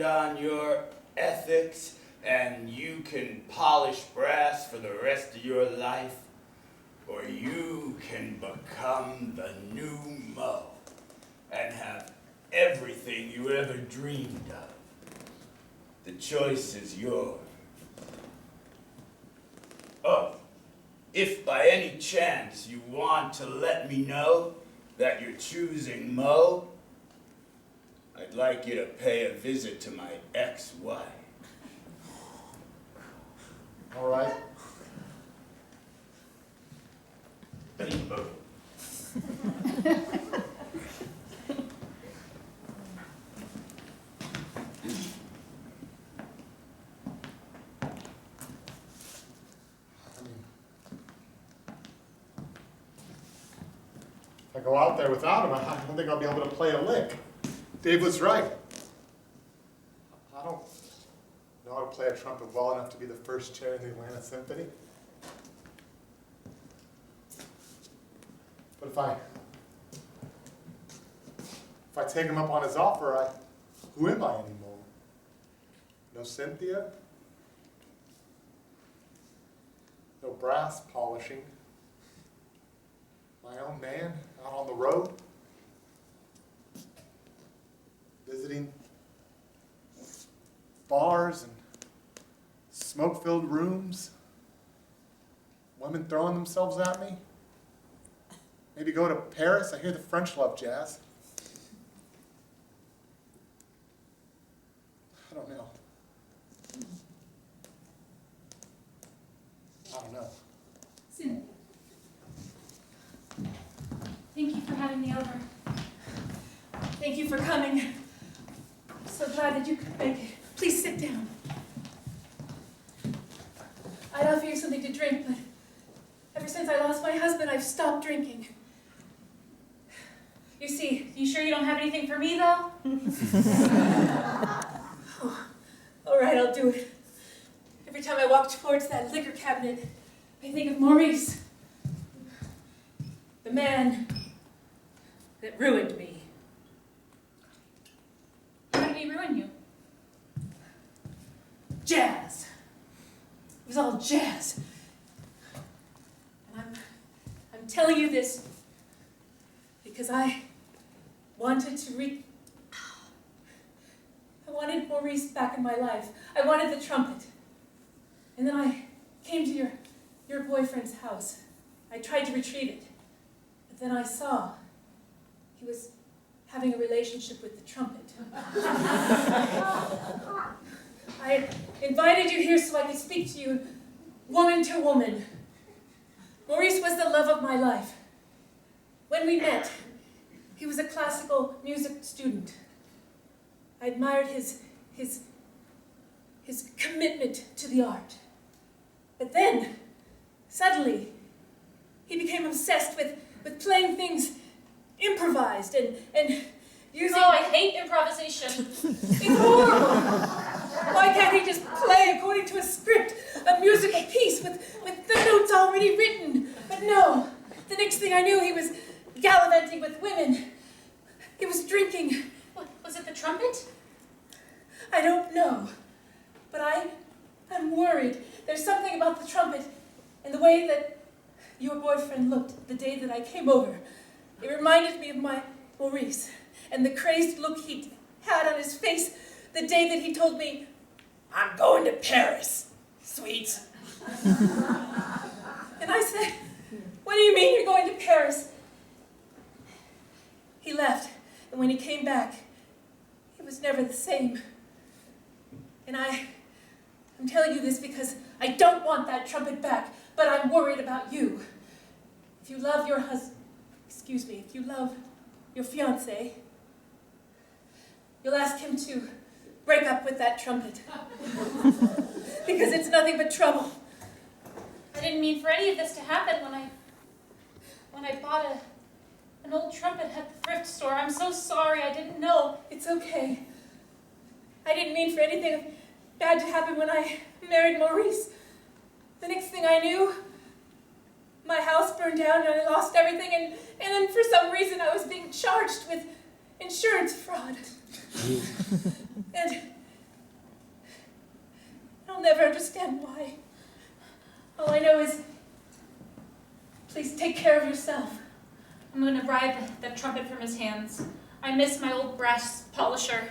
stand on your ethics and you can polish brass for the rest of your life, or you can become the new Mo and have everything you ever dreamed of. The choice is yours. Oh, if by any chance you want to let me know that you're choosing Mo, I'd like you to pay a visit to my ex-wife. All right. Bingo. If I go out there without him, I don't think I'll be able to play a lick. Dave was right. I don't know how to play a trumpet well enough to be the first chair in the Atlanta Symphony. But if I take him up on his offer, who am I anymore? No Cynthia? No brass polishing? My own man out on the road? Visiting bars and smoke-filled rooms? Women throwing themselves at me? Maybe go to Paris? I hear the French love jazz. I don't know. I don't know. Cynthia. Thank you for having me over. Thank you for coming. I'm so glad that you could make it. Please sit down. I'd offer you something to drink, but ever since I lost my husband, I've stopped drinking. You see, you sure you don't have anything for me, though? Oh, all right, I'll do it. Every time I walk towards that liquor cabinet, I think of Maurice. The man that ruined me. How did he ruin you? Jazz. It was all jazz. And I'm telling you this because I wanted Maurice back in my life. I wanted the trumpet. And then I came to your boyfriend's house. I tried to retrieve it. But then I saw he was having a relationship with the trumpet. I invited you here so I could speak to you woman to woman. Maurice was the love of my life. When we met, he was a classical music student. I admired his commitment to the art. But then, suddenly, he became obsessed with playing things improvised and using... Oh, I hate improvisation. It's horrible. Why can't he just play according to a script, a musical piece with the notes already written? But no, the next thing I knew, he was gallivanting with women. He was drinking. What, was it the trumpet? I don't know, but I'm worried. There's something about the trumpet and the way that your boyfriend looked the day that I came over. It reminded me of my Maurice and the crazed look he had on his face the day that he told me, "I'm going to Paris, sweet." And I said, "What do you mean you're going to Paris?" He left, and when he came back, he was never the same. And I'm telling you this because I don't want that trumpet back, but I'm worried about you. If you love your if you love your fiancé, you'll ask him to break up with that trumpet. Because it's nothing but trouble. I didn't mean for any of this to happen when I bought an old trumpet at the thrift store. I'm so sorry, I didn't know. It's okay. I didn't mean for anything bad to happen when I married Maurice. The next thing I knew, my house burned down and I lost everything, and then for some reason I was being charged with insurance fraud. And never understand why. All I know is, please take care of yourself. I'm going to bribe the trumpet from his hands. I miss my old brass polisher.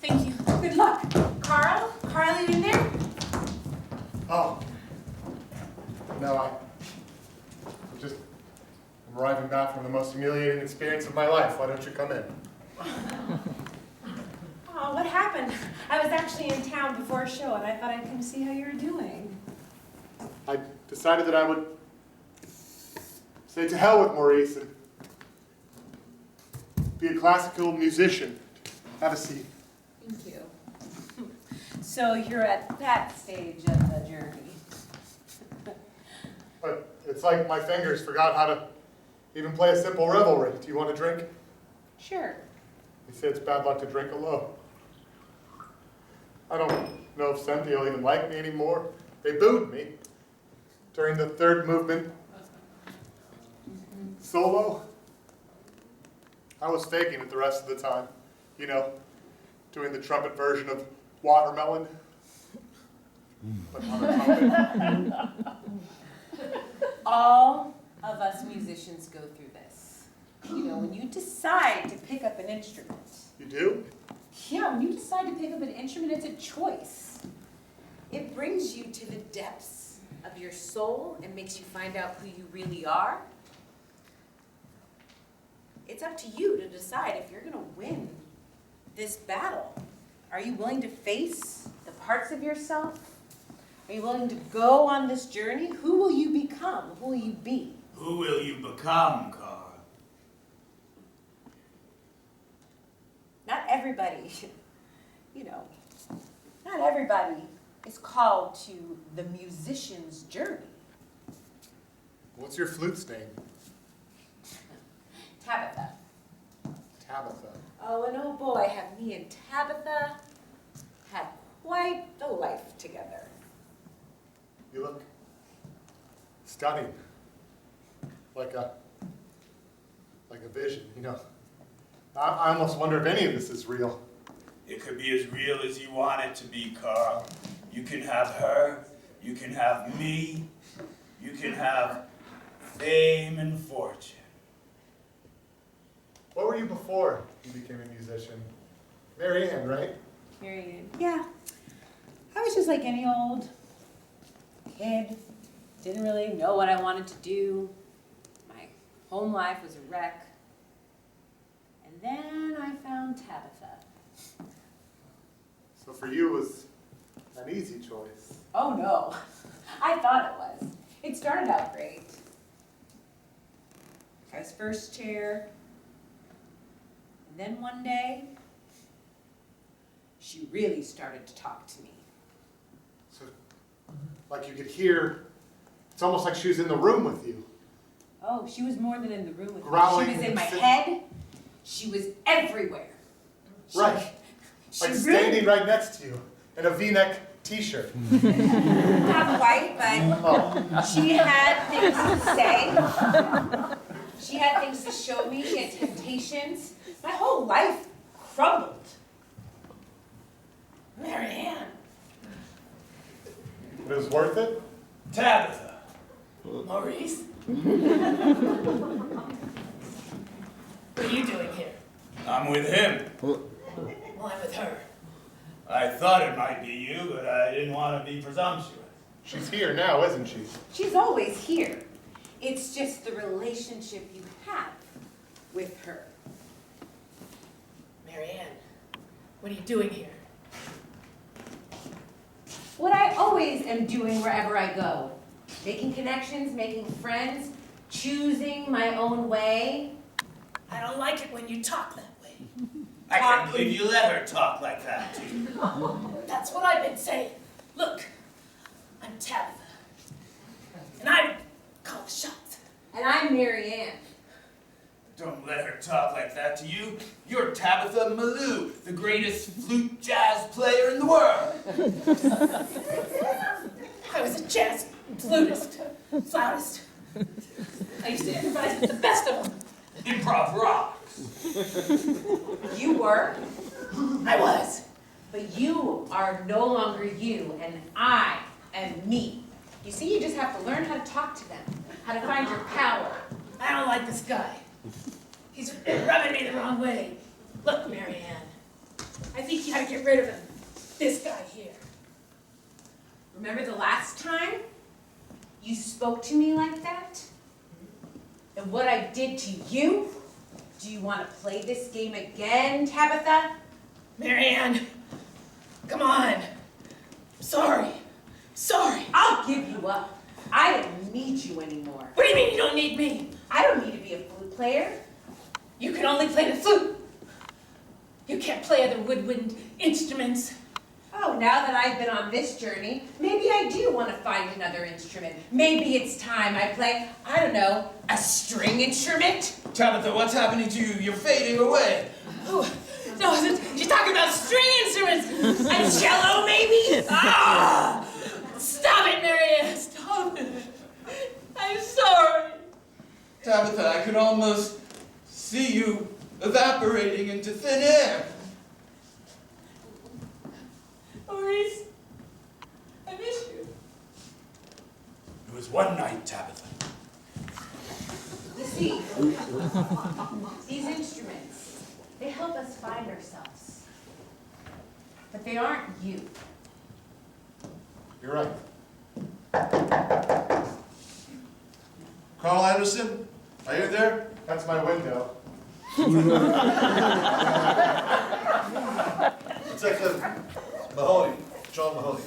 Thank you. Good luck. Carl? Carl, you in there? Oh. No, I'm arriving back from the most humiliating experience of my life. Why don't you come in? Oh, what happened? I was actually in town before a show, and I thought I'd come see how you were doing. I decided that I would say to hell with Maurice and be a classical musician. Have a seat. Thank you. So you're at that stage of the journey. But it's like my fingers forgot how to even play a simple revelry. Do you want a drink? Sure. They say it's bad luck to drink alone. I don't know if Cynthia will even like me anymore. They booed me during the third movement solo. I was faking it the rest of the time. You know, doing the trumpet version of Watermelon. But on a trumpet. All of us musicians go through this. You know, when you decide to pick up an instrument. You do? Yeah, when you decide to pick up an instrument, it's a choice. It brings you to the depths of your soul and makes you find out who you really are. It's up to you to decide if you're going to win this battle. Are you willing to face the parts of yourself? Are you willing to go on this journey? Who will you become? Who will you be? Who will you become, Carl? Not everybody, you know, not everybody is called to the musician's journey. What's your flute's name? Tabitha. Tabitha. Oh, and oh boy, have me and Tabitha had quite a life together. You look stunning. Like a vision, you know. I almost wonder if any of this is real. It could be as real as you want it to be, Carl. You can have her, you can have me, you can have fame and fortune. What were you before you became a musician? Mary Ann, right? Period. Yeah. I was just like any old kid. Didn't really know what I wanted to do. My home life was a wreck. And then I found Tabitha. So for you, it was an easy choice. Oh no, I thought it was. It started out great. I was first chair. And then one day, she really started to talk to me. So, like you could hear, it's almost like she was in the room with you. Oh, she was more than in the room with Growling me. She was in my and head. She was everywhere. Right. Like standing right next to you in a V-neck t-shirt. Not quite, but she had things to say. She had things to show me. She had temptations. My whole life crumbled. Mary Ann. But it was worth it? Tabitha. Maurice? What are you doing here? I'm with him. Well, I'm with her. I thought it might be you, but I didn't want to be presumptuous. She's here now, isn't she? She's always here. It's just the relationship you have with her. Mary Ann, what are you doing here? What I always am doing wherever I go. Making connections, making friends, choosing my own way. I don't like it when you talk that way. I can't believe you let her talk like that to you. That's what I've been saying. Look, I'm Tabitha. And I call the shots. And I'm Mary Ann. Don't let her talk like that to you. You're Tabitha Malou, the greatest flute jazz player in the world. I was a jazz flutist, flautist. I used to improvise with the best of them. Improv rocks. You were? I was. But you are no longer you, and I am me. You see, you just have to learn how to talk to them, how to find your power. I don't like this guy. He's rubbing me the wrong way. Look, Marianne, I think you gotta get rid of him. This guy here. Remember the last time you spoke to me like that? And what I did to you? Do you want to play this game again, Tabitha? Marianne, come on. Sorry. I'll give you up. I don't need you anymore. What do you mean you don't need me? I don't need to be a flute player. You can only play the flute. You can't play other woodwind instruments. Oh, now that I've been on this journey, maybe I do want to find another instrument. Maybe it's time I play, I don't know, a string instrument? Tabitha, what's happening to you? You're fading away. Oh, no, she's talking about string instruments. A cello, maybe? Ah! Stop it, Marianne, stop it. I'm sorry. Tabitha, I could almost see you evaporating into thin air. Maurice, I miss you. It was one night, Tabitha. You see, these instruments, they help us find ourselves. But they aren't you. You're right. Carl Anderson, are you there? That's my window. Detective Mahoney, John Mahoney.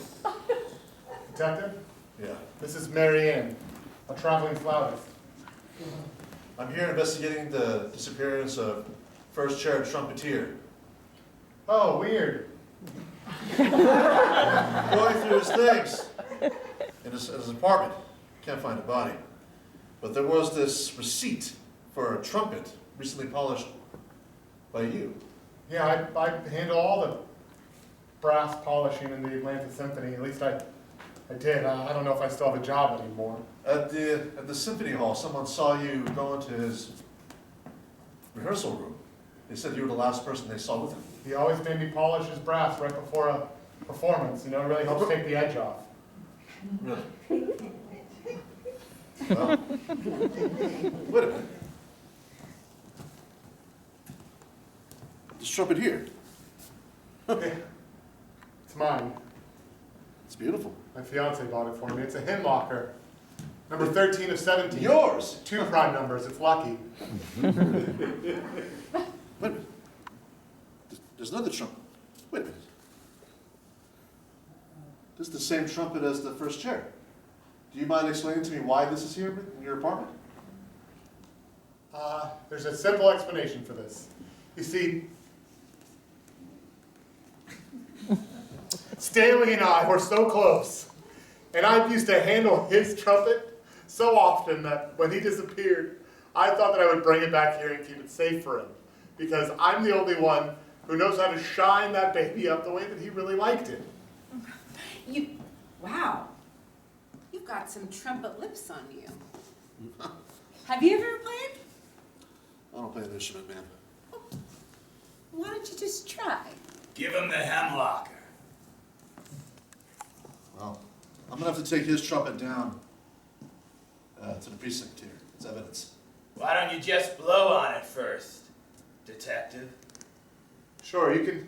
Detective, Yeah. this is Marianne, a traveling flautist. I'm here investigating the disappearance of first chair Trumpeter. Oh, weird. Going through his things in his apartment. Can't find a body. But there was this receipt for a trumpet recently polished by you. Yeah, I handle all the brass polishing in the Atlanta Symphony. At least I did. I don't know if I still have a job anymore. At the Symphony Hall, someone saw you go into his rehearsal room. They said you were the last person they saw with him. He always made me polish his brass right before a performance. You know, it really helps take the edge off. Really? Well, wait a minute. This trumpet here, It's mine. it's beautiful. My fiance bought it for me. It's a hymn locker. Number 13 of 17. Yours? 2 prime numbers. It's lucky. Wait a minute. There's another trumpet. Wait a minute. This is the same trumpet as the first chair. Do you mind explaining to me why this is here in your apartment? There's a simple explanation for this. You see, Stanley and I were so close, and I used to handle his trumpet so often that when he disappeared, I thought that I would bring it back here and keep it safe for him, because I'm the only one who knows how to shine that baby up the way that he really liked it. Wow. You've got some trumpet lips on you. Have you ever played? I don't play an instrument, man. Why don't you just try? Give him the hemlocker. Well, I'm gonna have to take his trumpet down to the precinct here. It's evidence. Why don't you just blow on it first, detective? Sure, you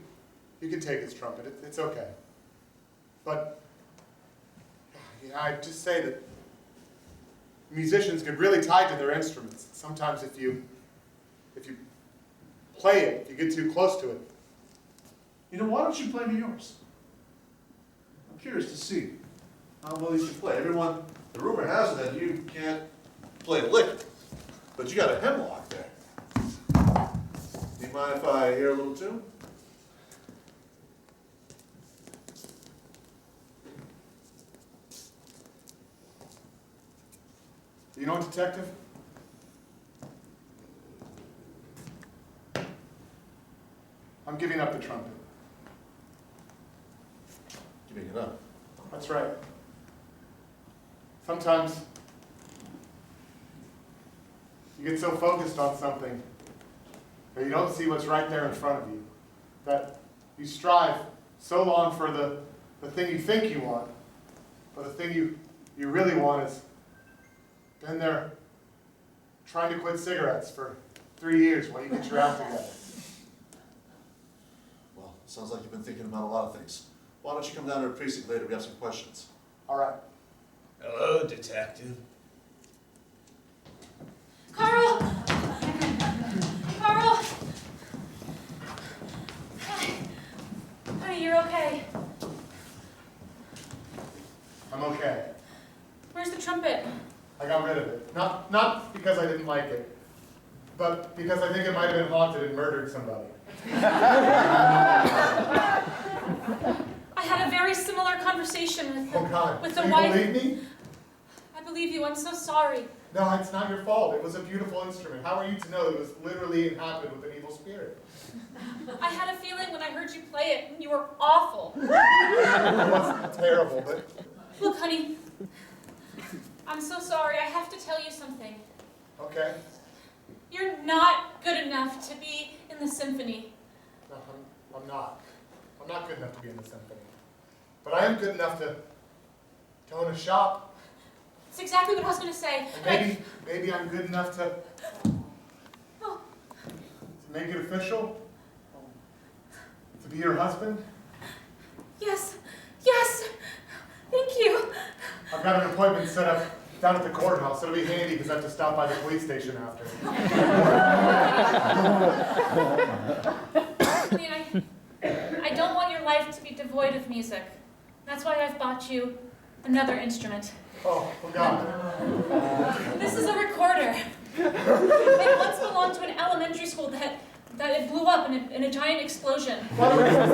can take his trumpet. It's okay. But yeah, I'd just say that musicians get really tied to their instruments. Sometimes if you play it, if you get too close to it. You know, why don't you play me yours? I'm curious to see how well you can play. Everyone, the rumor has it that you can't play a lick, but you got a hemlock there. Do you mind if I hear a little tune? You know what, detective? I'm giving up the trumpet. Giving it up. That's right. Sometimes you get so focused on something that you don't see what's right there in front of you, that you strive so long for the thing you think you want, but the thing you really want is been there trying to quit cigarettes for 3 years while you get your act together. Well, sounds like you've been thinking about a lot of things. Why don't you come down to the precinct later? We have some questions. All right. Hello, detective. Carl! Carl! Honey, you're okay. I'm okay. Where's the trumpet? I got rid of it. Not because I didn't like it, but because I think it might have been haunted and murdered somebody. I had a very similar conversation with the, Oh God, with do the you wife. believe me? I believe you. I'm so sorry. No, it's not your fault. It was a beautiful instrument. How are you to know it was literally inhabited with an evil spirit? I had a feeling when I heard you play it, and you were awful. It was terrible, but Look, honey, I'm so sorry. I have to tell you something. okay. You're not good enough to be in the symphony. No, I'm not. I'm not good enough to be in the symphony. But I am good enough to own a shop. That's exactly what I was going to say. And maybe I'm good enough to make it official? To be your husband? Yes, yes, thank you. I've got an appointment set up down at the courthouse. It'll be handy because I have to stop by the police station after. Honey, I don't want your life to be devoid of music. That's why I've bought you another instrument. Oh God. This is a recorder. It once belonged to an elementary school that it blew up in a giant explosion. Why don't we just